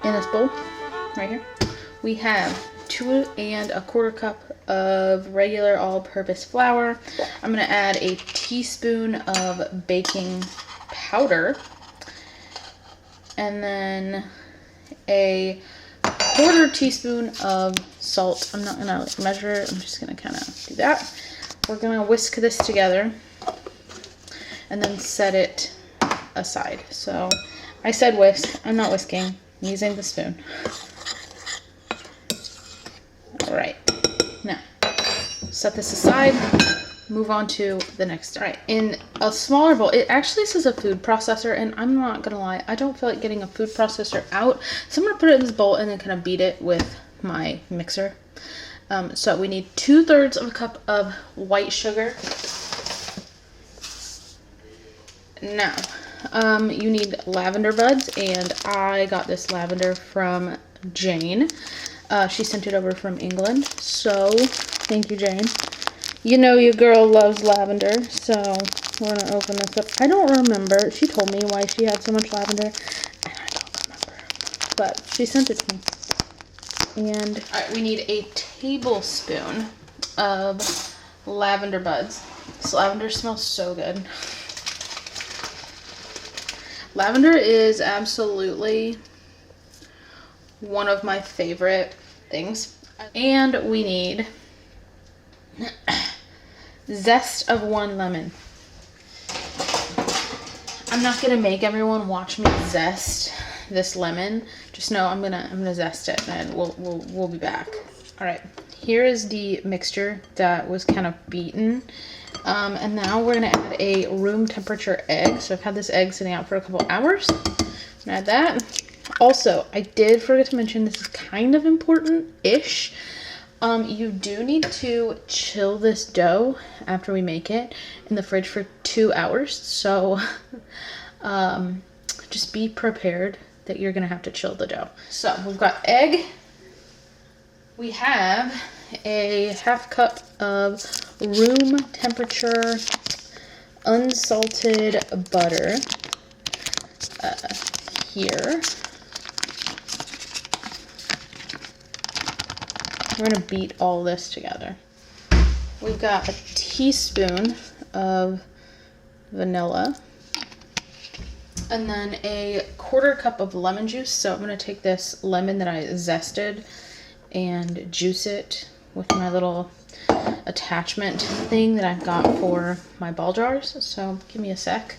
in this bowl right here, we have 2 1/4 cup of regular all-purpose flour. I'm gonna add a teaspoon of baking powder, and then a 1/4 teaspoon of salt. I'm not gonna like measure it, I'm just gonna kind of do that. We're gonna whisk this together and then set it aside. So I said whisk, I'm not whisking, I'm using the spoon. All right, now set this aside, move on to the next step. All right, in a smaller bowl, it actually says a food processor, and I'm not gonna lie, I don't feel like getting a food processor out, so I'm gonna put it in this bowl and then kind of beat it with my mixer. So we need 2/3 of a cup of white sugar. Now, you need lavender buds, and I got this lavender from Jane. She sent it over from England, so thank you, Jane. You know your girl loves lavender, so we're gonna open this up. I don't remember. She told me why she had so much lavender, and I don't remember. But she sent it to me. And all right, we need a tablespoon of lavender buds. This lavender smells so good. Lavender is absolutely one of my favorite things. And we need zest of 1 lemon. I'm not gonna make everyone watch me zest this lemon. Just know I'm gonna zest it, and we'll be back. All right, here is the mixture that was kind of beaten. And now we're gonna add a room temperature egg. So I've had this egg sitting out for a couple hours. I'm gonna add that. Also, I did forget to mention, this is kind of important-ish. You do need to chill this dough after we make it in the fridge for 2 hours. So just be prepared that you're gonna have to chill the dough. So we've got egg. We have a 1/2 cup of room temperature unsalted butter here. We're gonna beat all this together. We've got a teaspoon of vanilla, and then a 1/4 cup of lemon juice. So I'm gonna take this lemon that I zested and juice it with my little attachment thing that I've got for my ball jars. So give me a sec.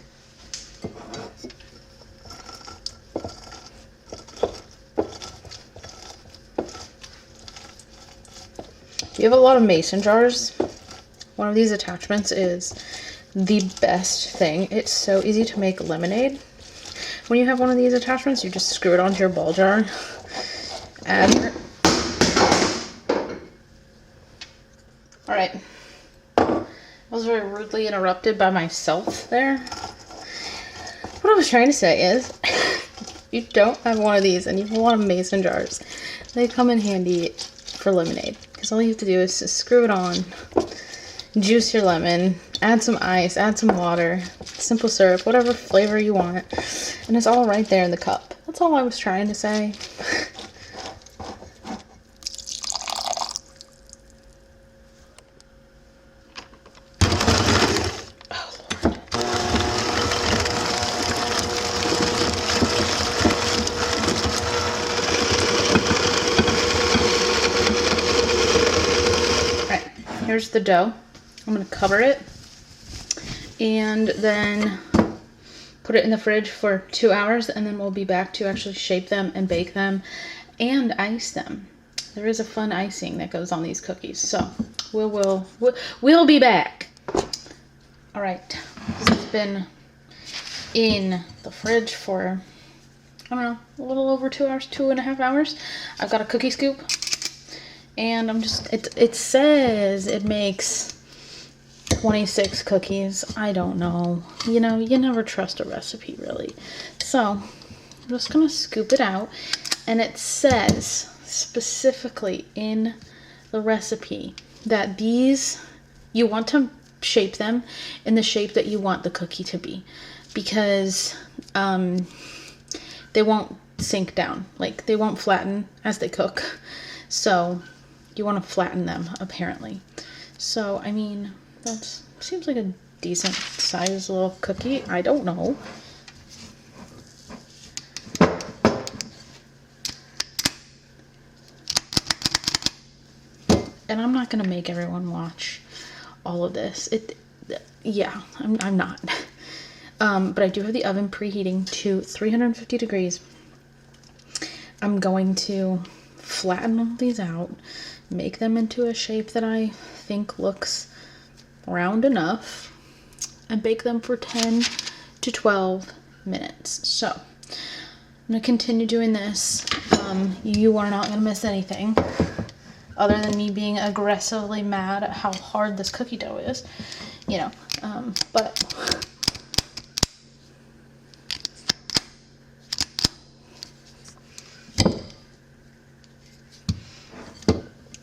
If you have a lot of mason jars, one of these attachments is the best thing. It's so easy to make lemonade. When you have one of these attachments, you just screw it onto your ball jar. Alright. I was very rudely interrupted by myself there. What I was trying to say is, if you don't have one of these and you have one of mason jars, they come in handy for lemonade. Because all you have to do is just screw it on, juice your lemon, add some ice, add some water, simple syrup, whatever flavor you want, and it's all right there in the cup. That's all I was trying to say. Here's the dough. I'm gonna cover it and then put it in the fridge for 2 hours, and then we'll be back to actually shape them and bake them and ice them. There is a fun icing that goes on these cookies, so we'll be back. All right, this has been in the fridge for, I don't know, a little over 2 hours, 2.5 hours. I've got a cookie scoop. And I'm just, it says it makes 26 cookies. I don't know. You know, you never trust a recipe, really. So, I'm just gonna scoop it out. And it says specifically in the recipe that these, you want to shape them in the shape that you want the cookie to be. Because they won't sink down. Like, they won't flatten as they cook. So you want to flatten them, apparently. So, I mean, that seems like a decent size little cookie. I don't know. And I'm not going to make everyone watch all of this. Yeah, I'm not. But I do have the oven preheating to 350 degrees. I'm going to flatten all these out, make them into a shape that I think looks round enough, and bake them for 10 to 12 minutes. So I'm going to continue doing this. You are not going to miss anything other than me being aggressively mad at how hard this cookie dough is, you know, but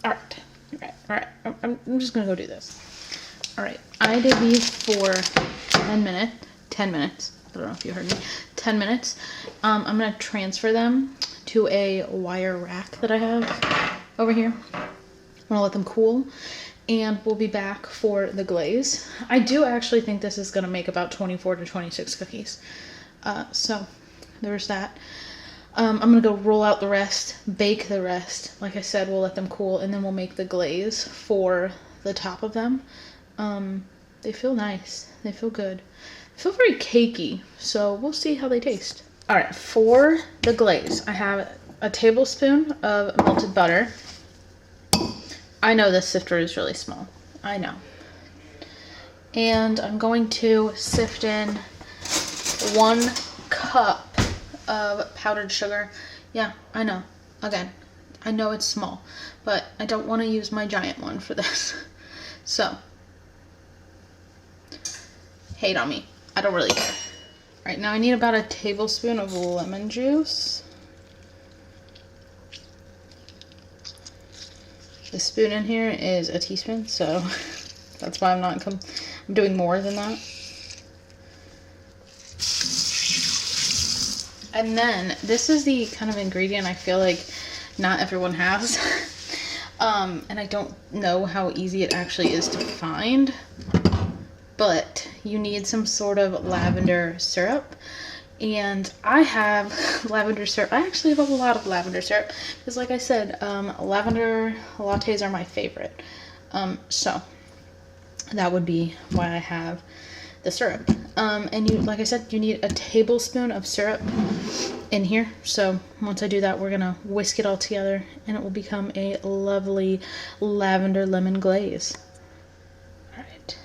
all right, I'm just gonna go do this. All right, I did these for 10 minutes, I don't know if you heard me, 10 minutes. I'm gonna transfer them to a wire rack that I have over here. I'm gonna let them cool, and we'll be back for the glaze. I do actually think this is gonna make about 24 to 26 cookies. So there's that. I'm gonna go roll out the rest, bake the rest. Like I said, we'll let them cool, and then we'll make the glaze for the top of them. They feel nice. They feel good. They feel very cakey, so we'll see how they taste. All right, for the glaze, I have a tablespoon of melted butter. I know this sifter is really small. I know. And I'm going to sift in 1 cup of powdered sugar. Yeah, I know. Again, I know it's small, but I don't want to use my giant one for this. So, hate on me. I don't really care. All right, now I need about a tablespoon of lemon juice. The spoon in here is a teaspoon, so that's why I'm doing more than that. And then this is the kind of ingredient I feel like not everyone has. And I don't know how easy it actually is to find, but you need some sort of lavender syrup. And I have lavender syrup. I actually have a lot of lavender syrup because, like I said, lavender lattes are my favorite. So that would be why I have the syrup. And you, like I said, you need a tablespoon of syrup in here. So once I do that, we're gonna whisk it all together, and it will become a lovely lavender lemon glaze. All right.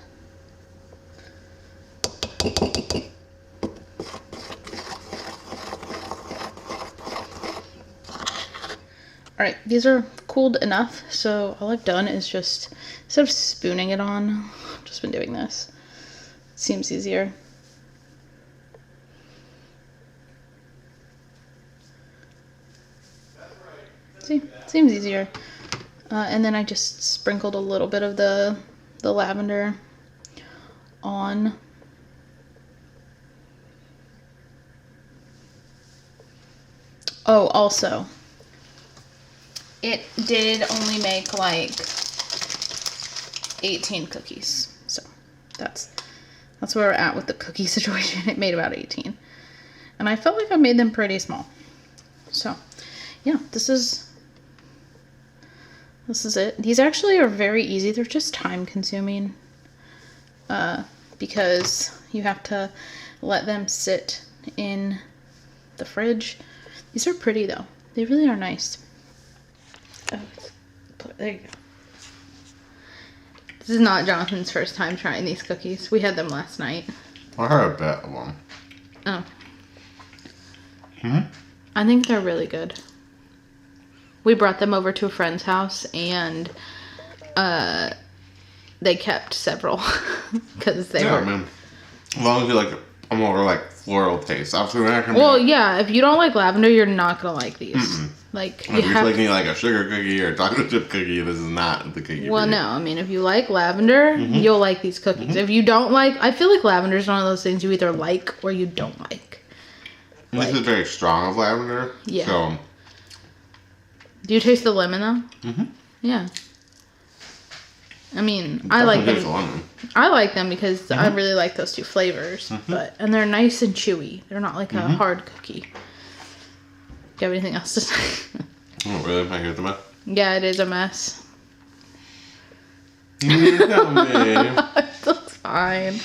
Alright, these are cooled enough, so all I've done is just, instead of spooning it on, I've just been doing this. Seems easier. See, seems easier. And then I just sprinkled a little bit of the lavender on. Oh, also, it did only make like 18 cookies. So that's where we're at with the cookie situation. It made about 18. And I felt like I made them pretty small. So yeah, this is it. These actually are very easy. They're just time consuming because you have to let them sit in the fridge. These are pretty though. They really are nice. Oh, there you go. This is not Jonathan's first time trying these cookies. We had them last night. I had a bit of them. Oh. Hmm? I think they're really good. We brought them over to a friend's house, and they kept several because they were. I mean, as long as you like a more like floral taste. Obviously, we're not gonna. Well, yeah. If you don't like lavender, you're not gonna like these. Mm-mm. Like if you're making like a sugar cookie or a chocolate chip cookie, this is not the cookie. Well, no. I mean, if you like lavender, you'll like these cookies. If you don't like, I feel like lavender is one of those things you either like or you don't like. And this is very strong of lavender. Yeah. So. Do you taste the lemon though? Mm-hmm. Yeah. I mean, I like them. Lemon. I like them because I really like those two flavors. And they're nice and chewy. They're not like a hard cookie. Do you have anything else to say? Oh, really? I hear the mess? Yeah, it is a mess. You tell me. It's fine.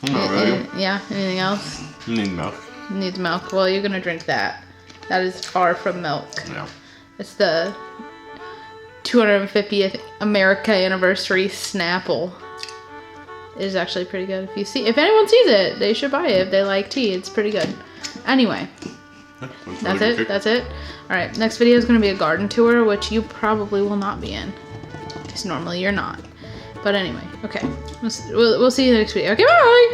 Oh, really? Yeah, anything else? Need milk. Needs milk. Well, you're going to drink that. That is far from milk. Yeah. It's the 250th America anniversary Snapple. It is actually pretty good. If anyone sees it, they should buy it if they like tea. It's pretty good. Anyway, that's it. That's it. All right, next video is going to be a garden tour, which you probably will not be in, because normally you're not. But anyway, okay. We'll see you next video. Okay, bye.